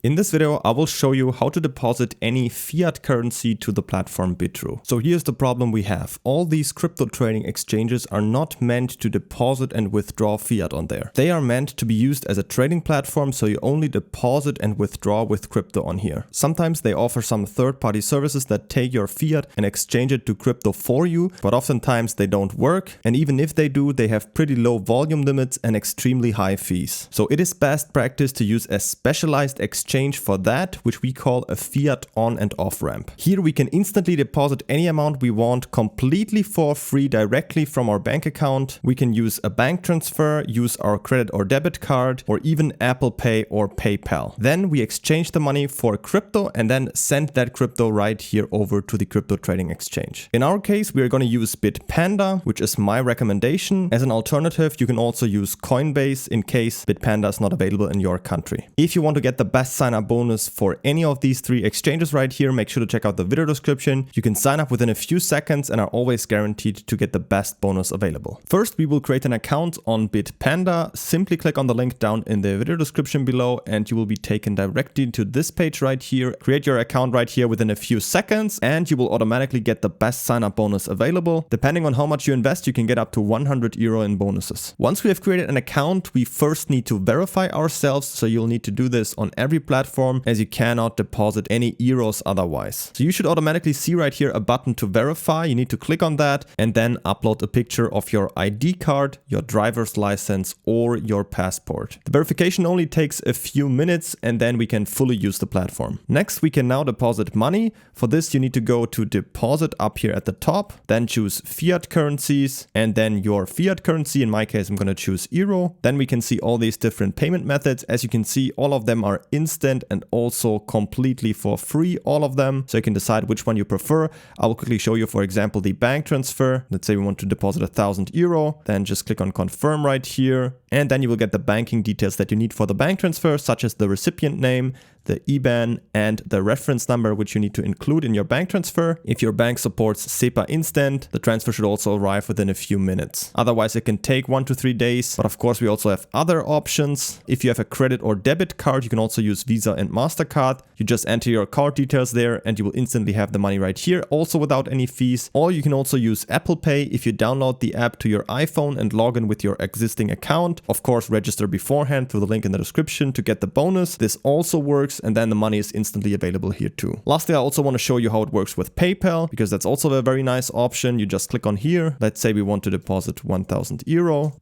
In this video, I will show you how to deposit any fiat currency to the platform Bitrue. So here's the problem we have. All these crypto trading exchanges are not meant to deposit and withdraw fiat on there. They are meant to be used as a trading platform, so you only deposit and withdraw with crypto on here. Sometimes they offer some third-party services that take your fiat and exchange it to crypto for you, but oftentimes they don't work. And even if they do, they have pretty low volume limits and extremely high fees. So it is best practice to use a specialized exchange for that, which we call a fiat on and off ramp. Here we can instantly deposit any amount we want completely for free directly from our bank account. We can use a bank transfer, use our credit or debit card, or even Apple Pay or PayPal. Then we exchange the money for crypto and then send that crypto right here over to the crypto trading exchange. In our case, we are going to use Bitpanda, which is my recommendation. As an alternative, you can also use Coinbase in case Bitpanda is not available in your country. If you want to get the best sign-up bonus for any of these three exchanges right here, make sure to check out the video description. You can sign up within a few seconds and are always guaranteed to get the best bonus available. First, we will create an account on Bitpanda. Simply click on the link down in the video description below and you will be taken directly to this page right here. Create your account right here within a few seconds and you will automatically get the best sign-up bonus available. Depending on how much you invest, you can get up to 100 euro in bonuses. Once we have created an account, we first need to verify ourselves. So you'll need to do this on every platform, as you cannot deposit any euros otherwise. So you should automatically see right here a button to verify. You need to click on that and then upload a picture of your ID card, your driver's license, or your passport. The verification only takes a few minutes and then we can fully use the platform. Next, we can now deposit money. For this, you need to go to deposit up here at the top, then choose fiat currencies and then your fiat currency. In my case, I'm going to choose euro. Then we can see all these different payment methods. As you can see, all of them are instant and also completely for free, all of them. So you can decide which one you prefer. I will quickly show you, for example, the bank transfer. Let's say we want to deposit 1,000 euro. Then just click on confirm right here. And then you will get the banking details that you need for the bank transfer, such as the recipient name, the IBAN, and the reference number, which you need to include in your bank transfer. If your bank supports SEPA Instant, the transfer should also arrive within a few minutes. Otherwise, it can take 1 to 3 days. But of course, we also have other options. If you have a credit or debit card, you can also use Visa and MasterCard. You just enter your card details there and you will instantly have the money right here, also without any fees. Or you can also use Apple Pay if you download the app to your iPhone and log in with your existing account. Of course, register beforehand through the link in the description to get the bonus. This also works, and then the money is instantly available here too. Lastly, I also want to show you how it works with PayPal, because that's also a very nice option. You just click on here. Let's say we want to deposit 1,000 euro.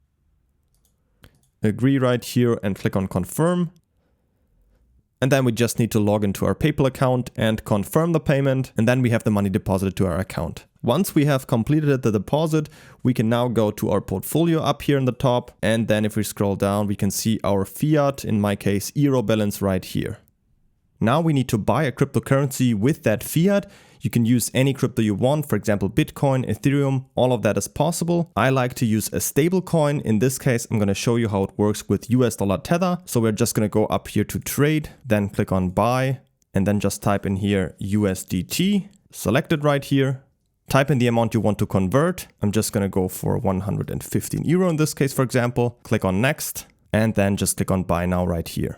Agree right here and click on confirm. And then we just need to log into our PayPal account and confirm the payment. And then we have the money deposited to our account. Once we have completed the deposit, we can now go to our portfolio up here in the top. And then if we scroll down, we can see our fiat, in my case, euro balance right here. Now we need to buy a cryptocurrency with that fiat. You can use any crypto you want, for example, Bitcoin, Ethereum, all of that is possible. I like to use a stable coin. In this case, I'm going to show you how it works with US dollar Tether. So we're just going to go up here to trade, then click on buy, and then just type in here USDT, select it right here. Type in the amount you want to convert. I'm just going to go for 115 euro in this case, for example. Click on next, and then just click on buy now right here.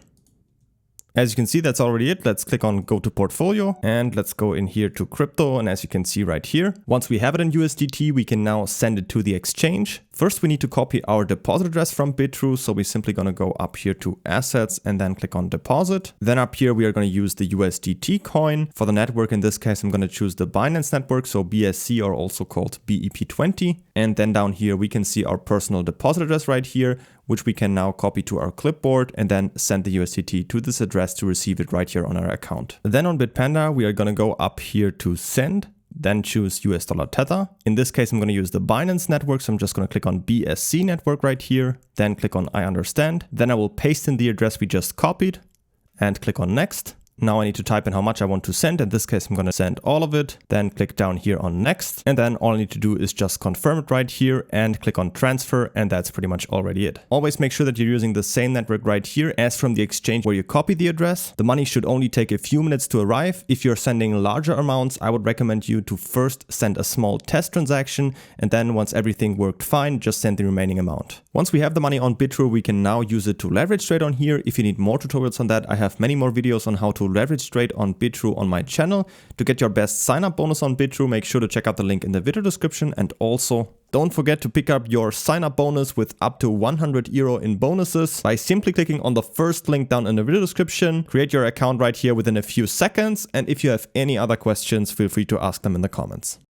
As you can see, that's already it. Let's click on go to portfolio and let's go in here to crypto. And as you can see right here, once we have it in USDT, we can now send it to the exchange. First, we need to copy our deposit address from Bitrue. So we're simply going to go up here to assets and then click on deposit. Then up here, we are going to use the USDT coin. For the network, in this case, I'm going to choose the Binance network. So BSC, or also called BEP20. And then down here, we can see our personal deposit address right here, which we can now copy to our clipboard and then send the USDT to this address to receive it right here on our account. Then on Bitpanda, we are going to go up here to send, then choose US dollar Tether. In this case, I'm going to use the Binance network. So I'm just going to click on BSC network right here, then click on I understand. Then I will paste in the address we just copied and click on next. Now I need to type in how much I want to send. In this case, I'm going to send all of it. Then click down here on next. And then all I need to do is just confirm it right here and click on transfer. And that's pretty much already it. Always make sure that you're using the same network right here as from the exchange where you copy the address. The money should only take a few minutes to arrive. If you're sending larger amounts, I would recommend you to first send a small test transaction. And then once everything worked fine, just send the remaining amount. Once we have the money on Bitrue, we can now use it to leverage trade on here. If you need more tutorials on that, I have many more videos on how to leverage trade on Bitrue on my channel. To get your best sign up bonus on Bitrue, make sure to check out the link in the video description, and also don't forget to pick up your sign up bonus with up to 100 euro in bonuses by simply clicking on the first link down in the video description. Create your account right here within a few seconds, and if you have any other questions, feel free to ask them in the comments.